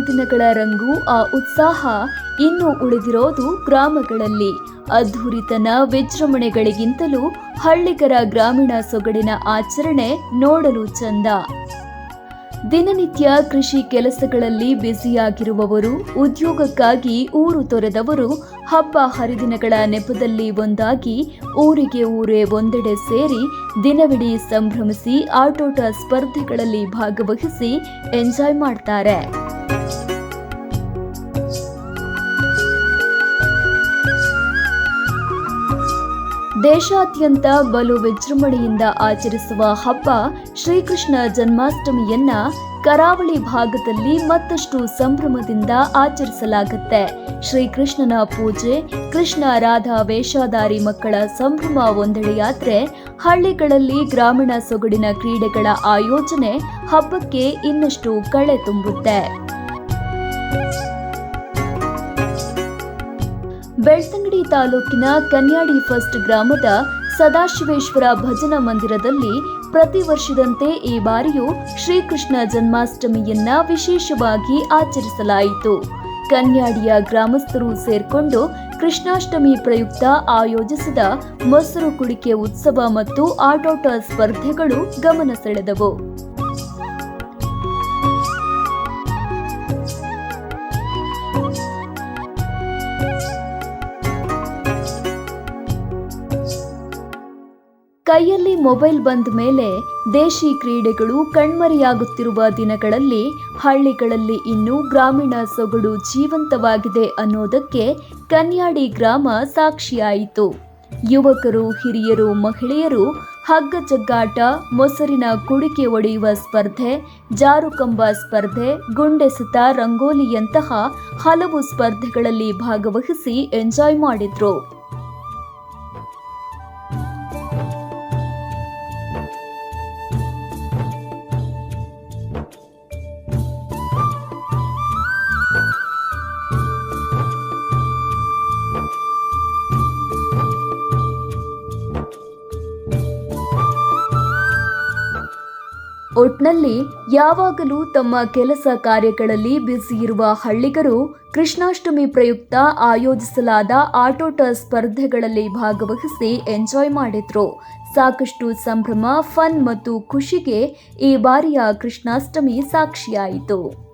ಹರಿದಿನಗಳ ರಂಗು ಆ ಉತ್ಸಾಹ ಇನ್ನೂ ಉಳಿದಿರೋದು ಗ್ರಾಮಗಳಲ್ಲಿ. ಅದ್ಧೂರಿತನ ವಿಜೃಂಭಣೆಗಳಿಗಿಂತಲೂ ಹಳ್ಳಿಗರ ಗ್ರಾಮೀಣ ಸೊಗಡಿನ ಆಚರಣೆ ನೋಡಲು ಚಂದ. ದಿನನಿತ್ಯ ಕೃಷಿ ಕೆಲಸಗಳಲ್ಲಿ ಬ್ಯುಸಿಯಾಗಿರುವವರು, ಉದ್ಯೋಗಕ್ಕಾಗಿ ಊರು ತೊರೆದವರು ಹಬ್ಬ ಹರಿದಿನಗಳ ನೆಪದಲ್ಲಿ ಒಂದಾಗಿ ಊರಿಗೆ ಊರೇ ಒಂದೆಡೆ ಸೇರಿ ದಿನವಿಡೀ ಸಂಭ್ರಮಿಸಿ ಆಟೋಟ ಸ್ಪರ್ಧೆಗಳಲ್ಲಿ ಭಾಗವಹಿಸಿ ಎಂಜಾಯ್ ಮಾಡ್ತಾರೆ. ದೇಶಾದ್ಯಂತ ಬಲು ವಿಜೃಂಭಣೆಯಿಂದ ಆಚರಿಸುವ ಹಬ್ಬ ಶ್ರೀಕೃಷ್ಣ ಜನ್ಮಾಷ್ಟಮಿಯನ್ನ ಕರಾವಳಿ ಭಾಗದಲ್ಲಿ ಮತ್ತಷ್ಟು ಸಂಭ್ರಮದಿಂದ ಆಚರಿಸಲಾಗುತ್ತೆ. ಶ್ರೀಕೃಷ್ಣನ ಪೂಜೆ, ಕೃಷ್ಣ ರಾಧಾ ವೇಷಧಾರಿ ಮಕ್ಕಳ ಸಂಭ್ರಮ ಒಂದೆಡೆಯಾದ್ರೆ, ಹಳ್ಳಿಗಳಲ್ಲಿ ಗ್ರಾಮೀಣ ಸೊಗಡಿನ ಕ್ರೀಡೆಗಳ ಆಯೋಜನೆ ಹಬ್ಬಕ್ಕೆ ಇನ್ನಷ್ಟು ಕಳೆ ತುಂಬುತ್ತೆ. ಬೆಳ್ತಂಗಡಿ ತಾಲೂಕಿನ ಕನ್ಯಾಡಿ ಫಸ್ಟ್ ಗ್ರಾಮದ ಸದಾಶಿವೇಶ್ವರ ಭಜನಾ ಮಂದಿರದಲ್ಲಿ ಪ್ರತಿ ವರ್ಷದಂತೆ ಈ ಬಾರಿಯೂ ಶ್ರೀಕೃಷ್ಣ ಜನ್ಮಾಷ್ಟಮಿಯನ್ನ ವಿಶೇಷವಾಗಿ ಆಚರಿಸಲಾಯಿತು. ಕನ್ಯಾಡಿಯ ಗ್ರಾಮಸ್ಥರು ಸೇರ್ಕೊಂಡು ಕೃಷ್ಣಾಷ್ಟಮಿ ಪ್ರಯುಕ್ತ ಆಯೋಜಿಸಿದ ಮೊಸರು ಕುಡಿಕೆ ಉತ್ಸವ ಮತ್ತು ಆಟೋಟ ಸ್ಪರ್ಧೆಗಳು ಗಮನ ಸೆಳೆದವು. ಕೈಯಲ್ಲಿ ಮೊಬೈಲ್ ಬಂದ ಮೇಲೆ ದೇಶಿ ಕ್ರೀಡೆಗಳು ಕಣ್ಮರೆಯಾಗುತ್ತಿರುವ ದಿನಗಳಲ್ಲಿ ಹಳ್ಳಿಗಳಲ್ಲಿ ಇನ್ನೂ ಗ್ರಾಮೀಣ ಸೊಗಡು ಜೀವಂತವಾಗಿದೆ ಅನ್ನೋದಕ್ಕೆ ಕನ್ಯಾಡಿ ಗ್ರಾಮ ಸಾಕ್ಷಿಯಾಯಿತು. ಯುವಕರು, ಹಿರಿಯರು, ಮಹಿಳೆಯರು ಹಗ್ಗ ಜಗ್ಗಾಟ, ಮೊಸರಿನ ಕುಡಿಕೆ ಒಡೆಯುವ ಸ್ಪರ್ಧೆ, ಜಾರುಕಂಬ ಸ್ಪರ್ಧೆ, ಗುಂಡೆಸೆತ, ರಂಗೋಲಿಯಂತಹ ಹಲವು ಸ್ಪರ್ಧೆಗಳಲ್ಲಿ ಭಾಗವಹಿಸಿ ಎಂಜಾಯ್ ಮಾಡಿದ್ರು. ಒಟ್ನಲ್ಲಿ ಯಾವಾಗಲೂ ತಮ್ಮ ಕೆಲಸ ಕಾರ್ಯಗಳಲ್ಲಿ ಬ್ಯುಸಿ ಇರುವ ಹಳ್ಳಿಗರು ಕೃಷ್ಣಾಷ್ಟಮಿ ಪ್ರಯುಕ್ತ ಆಯೋಜಿಸಲಾದ ಆಟೋಟ ಸ್ಪರ್ಧೆಗಳಲ್ಲಿ ಭಾಗವಹಿಸಿ ಎಂಜಾಯ್ ಮಾಡಿದ್ರು. ಸಾಕಷ್ಟು ಸಂಭ್ರಮ, ಫನ್ ಮತ್ತು ಖುಷಿಗೆ ಈ ಬಾರಿಯ ಕೃಷ್ಣಾಷ್ಟಮಿ ಸಾಕ್ಷಿಯಾಯಿತು.